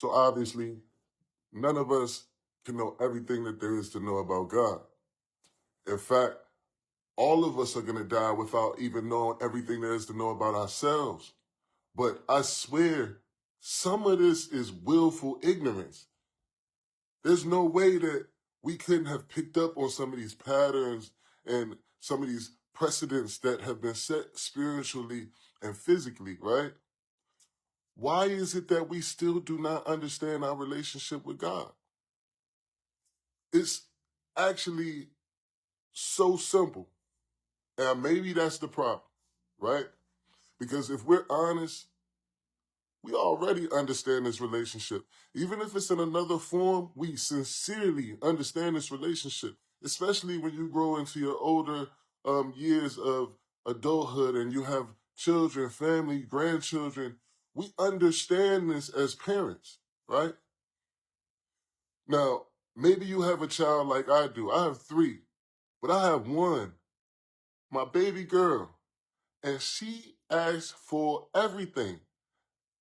So obviously, none of us can know everything that there is to know about God. In fact, all of us are going to die without even knowing everything there is to know about ourselves. But I swear, some of this is willful ignorance. There's no way that we couldn't have picked up on some of these patterns and some of these precedents that have been set spiritually and physically, right? Why is it that we still do not understand our relationship with God? It's actually so simple. And maybe that's the problem, right? Because if we're honest, we already understand this relationship. Even if it's in another form, we sincerely understand this relationship, especially when you grow into your older years of adulthood and you have children, family, grandchildren. We understand this as parents, right? Now, maybe you have a child like I do. I have three, but I have one, my baby girl, and she asks for everything.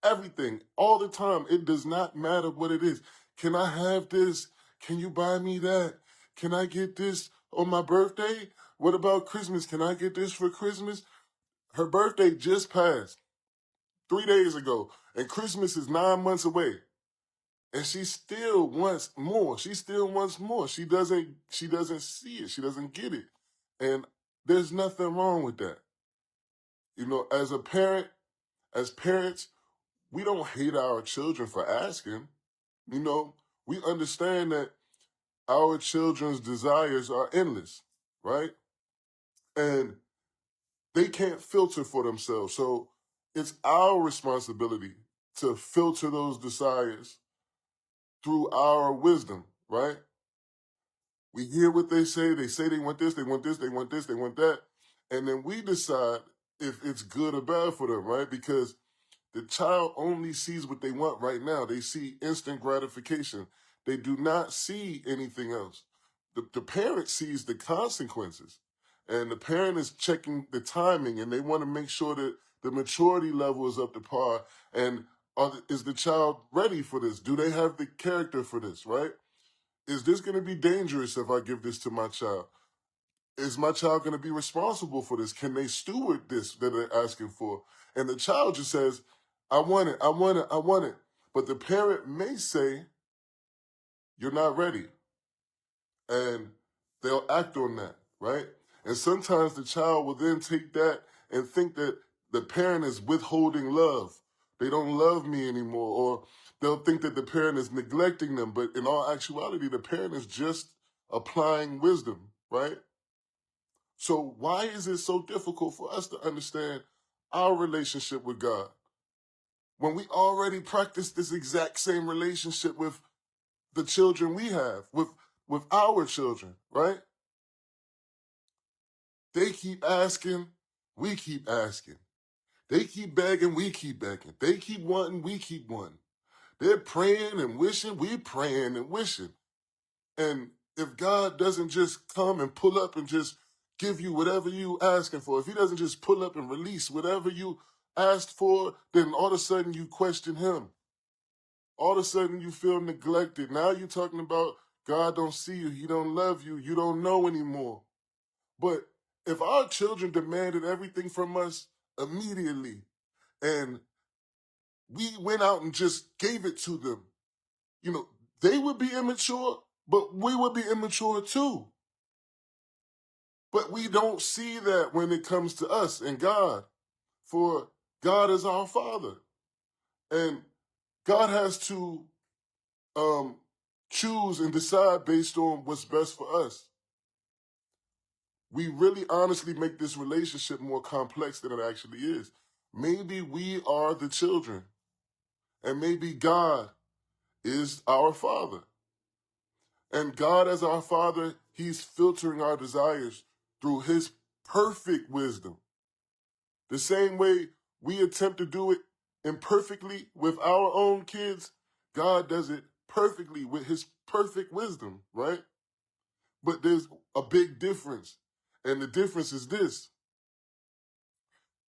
Everything, all the time. It does not matter what it is. Can I have this? Can you buy me that? Can I get this on my birthday? What about Christmas? Can I get this for Christmas? Her birthday just passed 3 days ago, and Christmas is 9 months away. And she still wants more. She still wants more. She doesn't see it. She doesn't get it. And there's nothing wrong with that. You know, as parents, we don't hate our children for asking. You know, we understand that our children's desires are endless, right? And they can't filter for themselves. So it's our responsibility to filter those desires through our wisdom, right? We hear what they say. They say they want this, they want this, they want this, they want that. And then we decide if it's good or bad for them, right? Because the child only sees what they want right now. They see instant gratification. They do not see anything else. The parent sees the consequences. And the parent is checking the timing and they want to make sure that the maturity level is up to par. And is the child ready for this? Do they have the character for this, right? Is this going to be dangerous if I give this to my child? Is my child going to be responsible for this? Can they steward this that they're asking for? And the child just says, I want it, I want it, I want it. But the parent may say, you're not ready. And they'll act on that, right? And sometimes the child will then take that and think that the parent is withholding love. They don't love me anymore. Or they'll think that the parent is neglecting them. But in all actuality, the parent is just applying wisdom, right? So why is it so difficult for us to understand our relationship with God when we already practice this exact same relationship with the children we have, with our children, right? They keep asking, we keep asking. They keep begging, we keep begging. They keep wanting, we keep wanting. They're praying and wishing, we're praying and wishing. And if God doesn't just come and pull up and just give you whatever you asking for, if he doesn't just pull up and release whatever you asked for, then all of a sudden you question him. All of a sudden you feel neglected. Now you're talking about God don't see you, he don't love you, you don't know anymore. But if our children demanded everything from us immediately and we went out and just gave it to them, you know, they would be immature, but we would be immature too. But we don't see that when it comes to us and God, for God is our Father. And God has to choose and decide based on what's best for us. We really honestly make this relationship more complex than it actually is. Maybe we are the children, and maybe God is our Father. And God as our Father, he's filtering our desires through his perfect wisdom. The same way we attempt to do it imperfectly with our own kids, God does it perfectly with his perfect wisdom, right? But there's a big difference. And the difference is this: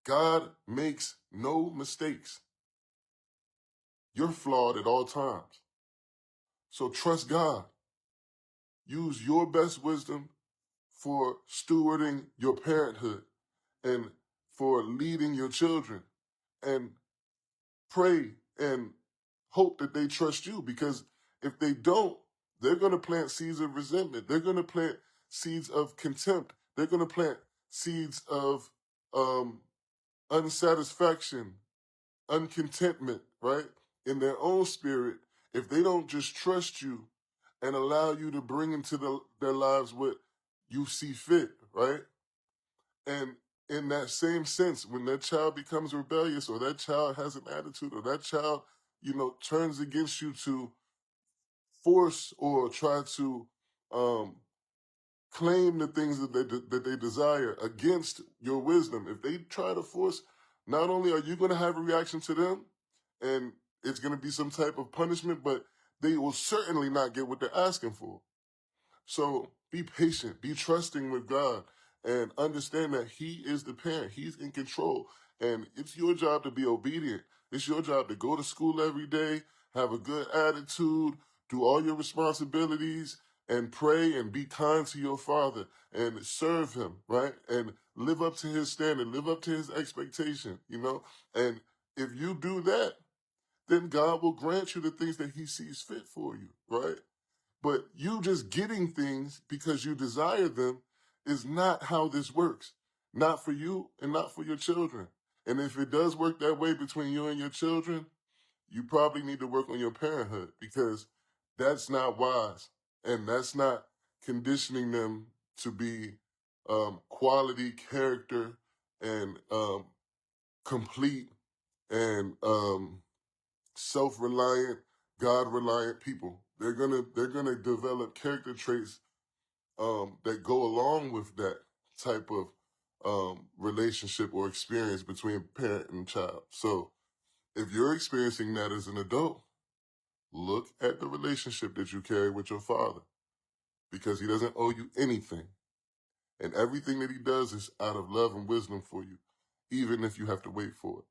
God makes no mistakes. You're flawed at all times. So trust God. Use your best wisdom for stewarding your parenthood and for leading your children. And pray and hope that they trust you, because if they don't, they're going to plant seeds of resentment. They're going to plant seeds of contempt. They're going to plant seeds of unsatisfaction, uncontentment, right? In their own spirit, if they don't just trust you and allow you to bring into their lives what you see fit, right? And in that same sense, when that child becomes rebellious, or that child has an attitude, or that child, turns against you to force or try to um, claim the things that they desire against your wisdom, if they try to force, not only are you going to have a reaction to them, and it's going to be some type of punishment, but they will certainly not get what they're asking for. So be patient, be trusting with God, and understand that He is the parent. He's in control. And it's your job to be obedient. It's your job to go to school every day, have a good attitude, do all your responsibilities, and pray and be kind to your father and serve him, right? And live up to his standard, live up to his expectation, And if you do that, then God will grant you the things that He sees fit for you, right? But you just getting things because you desire them is not how this works. Not for you and not for your children. And if it does work that way between you and your children, you probably need to work on your parenthood, because that's not wise. And that's not conditioning them to be quality character and complete and self-reliant, God-reliant people. They're gonna develop character traits that go along with that type of relationship or experience between parent and child. So if you're experiencing that as an adult, look at the relationship that you carry with your father, because he doesn't owe you anything. And everything that he does is out of love and wisdom for you, even if you have to wait for it.